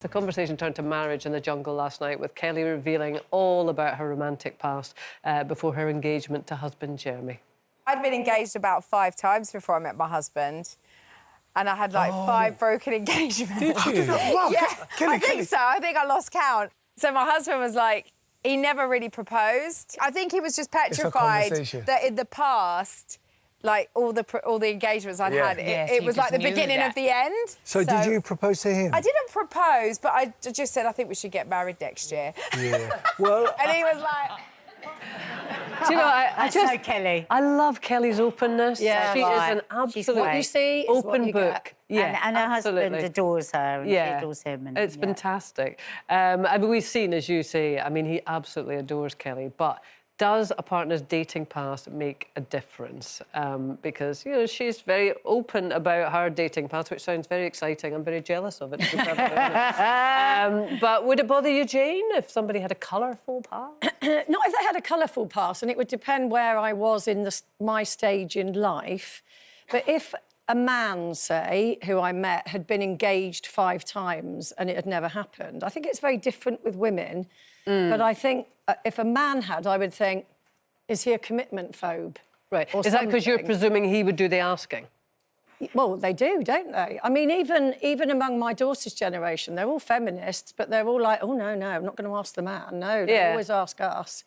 The conversation turned to marriage in the jungle last night, with Kelly revealing all about her romantic past before her engagement to husband Jeremy. I'd been engaged about 5 times before I met my husband. And I had, like, 5 broken engagements. Did you? Wow, Yeah, Kelly, I think so. I think I lost count. So my husband was like, he never really proposed. I think he was just petrified that in the past, like, all the engagements I'd had, it was like the beginning of the end. So did you propose to him? I didn't propose, but I just said, I think we should get married next year. Yeah. Well... And he was like... Do you know, I just... so Kelly. I love Kelly's openness. Yeah, she is an absolute what you see is open what you book. get. Yeah, and her absolutely. husband adores her and she adores him. And, it's fantastic. I mean, we've seen, as you say, I mean, he absolutely adores Kelly, but does a partner's dating past make a difference? Because, you know, she's very open about her dating past, which sounds very exciting. I'm very jealous of it, to be perfectly honest. But would it bother you, Jane, if somebody had a colourful past? Not if they had a colourful past, and it would depend where I was in my stage in life. But if a man, say, who I met, had been engaged 5 times and it had never happened, I think it's very different with women. But I think if a man had, I would think, is he a commitment phobe? Right. Or is that because you're something? presuming he would do the asking? Well, they do, don't they? I mean, even among my daughter's generation, they're all feminists, but they're all like, oh, no, I'm not going to ask the man. No, they always ask us.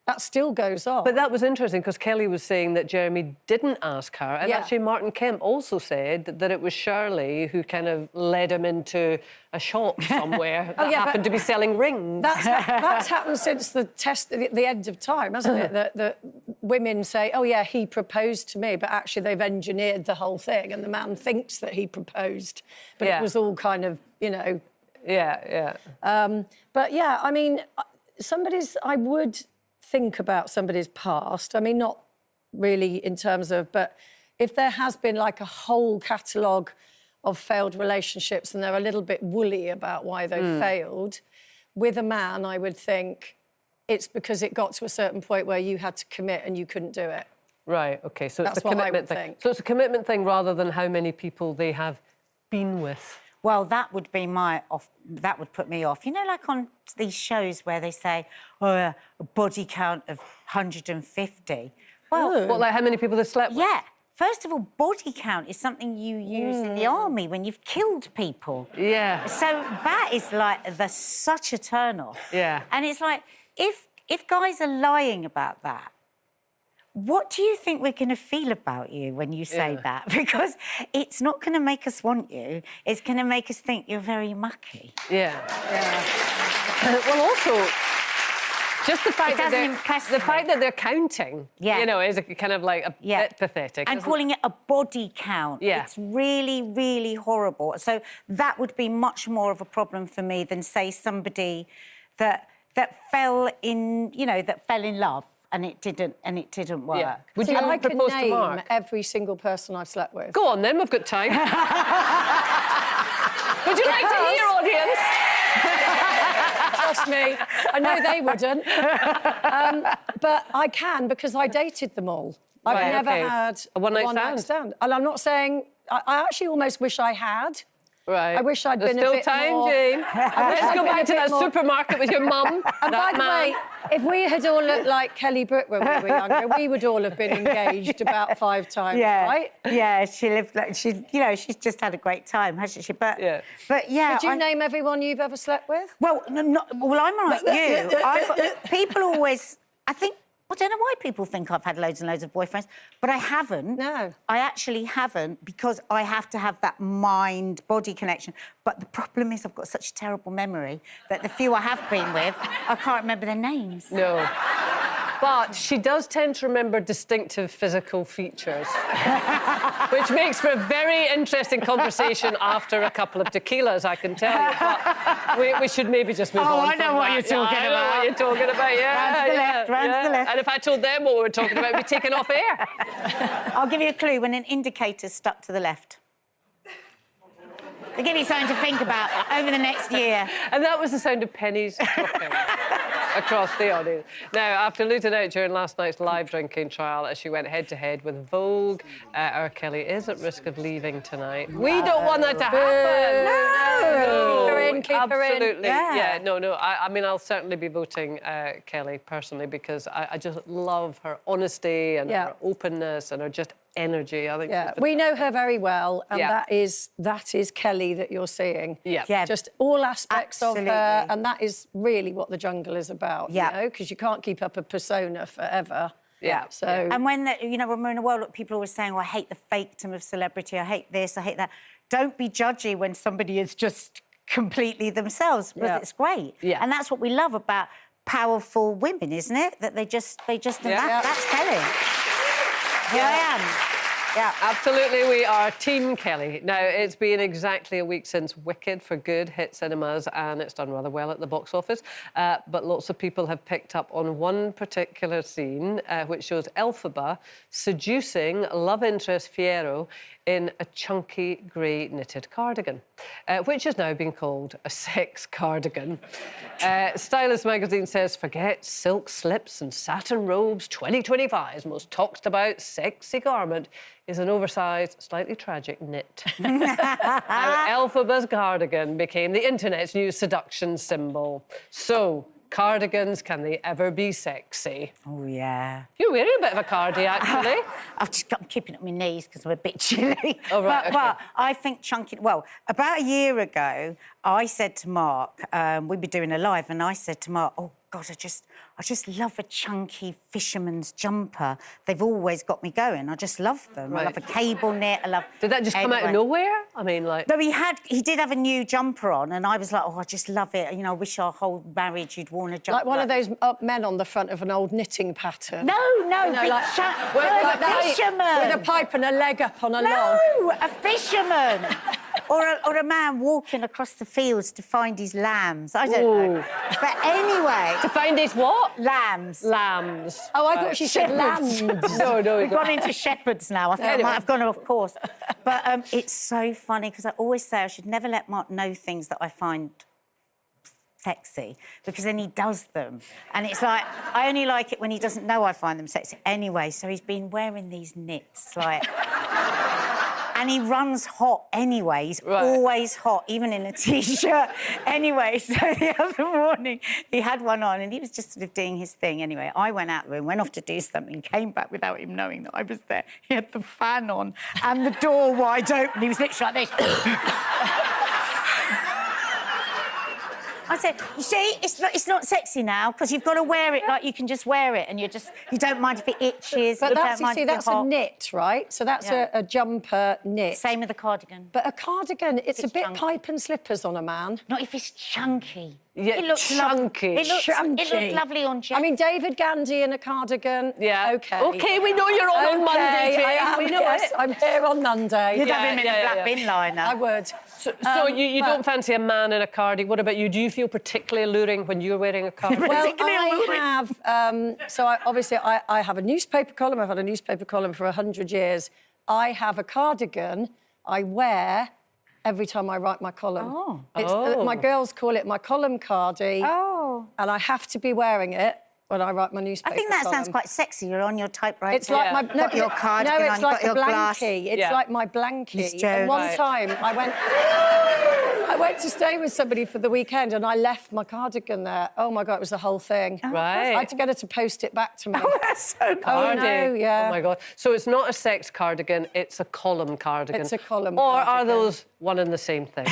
That still goes on. But that was interesting, because Kelly was saying that Jeremy didn't ask her, and actually Martin Kemp also said that it was Shirley who kind of led him into a shop somewhere that happened to be selling rings. That's happened since the end of time, hasn't it? That women say, oh, yeah, he proposed to me, but actually they've engineered the whole thing and the man thinks that he proposed. But it was all kind of, you know... But, yeah, I mean, I would... think about somebody's past. I mean, not really in terms of, but if there has been like a whole catalogue of failed relationships and they're a little bit woolly about why they failed, with a man, I would think it's because it got to a certain point where you had to commit and you couldn't do it. Right, OK, so it's That's a commitment thing. Think. So it's a commitment thing rather than how many people they have been with. Well, that would be that would put me off. You know, like on these shows where they say, oh, a body count of 150. Well, what, like how many people they slept with? Yeah. First of all, body count is something you use in the army when you've killed people. Yeah. So that is like such a turn-off. Yeah. And it's like, if guys are lying about that, what do you think we're going to feel about you when you say that? Because it's not going to make us want you. It's going to make us think you're very mucky. Yeah. Well, also, just the fact that they're counting, you know, is kind of like a bit pathetic. And calling it a body count. It's really, really horrible. So that would be much more of a problem for me than, say, somebody that fell in love. And it didn't work. Yeah. Would you I can propose to name Mark? every single person I've slept with. Go on, then. We've got time. Would you like to hear, audience? Trust me, I know they wouldn't. But I can, because I dated them all. I've never had a one-night stand. And I'm not saying... I actually almost wish I had. Right. I wish I'd been a bit There's still time, more... Jane. Let's go back to that supermarket with your mum. And by the way, if we had all looked like Kelly Brook when we were younger, we would all have been engaged about 5 times, right? Yeah, she lived like she's just had a great time, hasn't she? But yeah. Could you name everyone you've ever slept with? Well, well, I'm like you. People always, I don't know why people think I've had loads and loads of boyfriends, but I haven't. No. I actually haven't, because I have to have that mind-body connection. But the problem is I've got such a terrible memory that the few I have been with, I can't remember their names. No. But she does tend to remember distinctive physical features, which makes for a very interesting conversation after a couple of tequilas, I can tell you. But we should maybe just move on. Oh, I know what you're talking about. I know what you're talking about, Round to the left, round to the left. And if I told them what we were talking about, we'd be taken off air. I'll give you a clue. When an indicator's stuck to the left. They give you something to think about over the next year. And that was the sound of pennies dropping. across the audience. Now, after losing out during last night's live drinking trial as she went head-to-head with Vogue, our Kelly is at risk of leaving tonight. We don't want that to happen. No. Keep her in, keep her in. Absolutely. Yeah, no. I mean, I'll certainly be voting Kelly personally because I just love her honesty and her openness and her just energy. I think we know her very well, and that is Kelly that you're seeing. Yeah. Just all aspects of her, and that is really what the jungle is about. Yeah. You know, because you can't keep up a persona forever. Yeah. So. And when when we're in a world, look, people are always saying, "Oh, I hate the fakedom of celebrity. I hate this. I hate that." Don't be judgy when somebody is just completely themselves, because it's great. Yeah. And that's what we love about powerful women, isn't it? That they just that's Kelly. Here I am. Yeah, absolutely. We are Team Kelly. Now, it's been exactly a week since Wicked for Good hit cinemas, and it's done rather well at the box office. But lots of people have picked up on one particular scene, which shows Elphaba seducing love interest Fiyero in a chunky grey knitted cardigan, which has now been called a sex cardigan. Stylist magazine says, forget silk slips and satin robes, 2025's most talked about sexy garment is an oversized, slightly tragic knit. Now, Elphaba's cardigan became the internet's new seduction symbol. So, cardigans, can they ever be sexy? Oh, yeah. You're wearing a bit of a cardi, actually. I'm keeping it on my knees because I'm a bit chilly. Oh, right, but I think chunky... Well, about a year ago, I said to Mark, we'd be doing a live, and I said to Mark, oh, God, I just love a chunky fisherman's jumper. They've always got me going. I just love them. Right. I love a cable knit. I love... Did that just come out of nowhere? I mean, like... No, he did have a new jumper on, and I was like, oh, I just love it. You know, I wish our whole marriage you'd worn a jumper. Like one of those men on the front of an old knitting pattern. No, like a fisherman. With a pipe and a leg up on a log. No, a fisherman. or a man walking across the fields to find his lambs. I don't know. But anyway... To find his what? Lambs. Lambs. Oh, I thought she said lambs. No. We've gone into shepherds now. I think I might have gone off course. But it's so funny, because I always say I should never let Mark know things that I find sexy, because then he does them. And it's like, I only like it when he doesn't know I find them sexy. Anyway, so he's been wearing these knits, like... And he runs hot anyway. He's always hot, even in a T-shirt. Anyway, so the other morning, he had one on and he was just sort of doing his thing. Anyway, I went out the room, went off to do something, came back without him knowing that I was there. He had the fan on and the door wide open. He was literally like this. I said, you see, it's not sexy now, because you've got to wear it like you can just wear it, and you don't mind if it itches. But that's a knit, right? So that's a jumper knit. Same with a cardigan. But a cardigan, it's a bit chunky. Pipe and slippers on a man. Not if it's chunky. Yeah, it looks chunky. It looks lovely on Jeff. I mean, David Gandy in a cardigan. Yeah. OK. OK, we know you're on Monday, Jane. We know it. I'm here on Monday. You'd have him in a black bin liner. I would. So you don't fancy a man in a cardi. What about you? Do you feel particularly alluring when you're wearing a cardi? Well, I have... obviously, I have a newspaper column. I've had a newspaper column for 100 years. I have a cardigan I wear every time I write my column. My girls call it my column cardi. And I have to be wearing it when I write my newspaper I think that column. sounds quite sexy. You're on your typewriter. It's like my... Got your cardigan on, it's like got a your glass. blankie. It's like my blankie. And one time I went to stay with somebody for the weekend and I left my cardigan there. Oh, my God, it was the whole thing. Right. I had to get her to post it back to me. Oh, that's so cardi. Oh, no, yeah. Oh, my God. So it's not a sex cardigan, it's a column cardigan. It's a column Or cardigan. are those one and the same thing?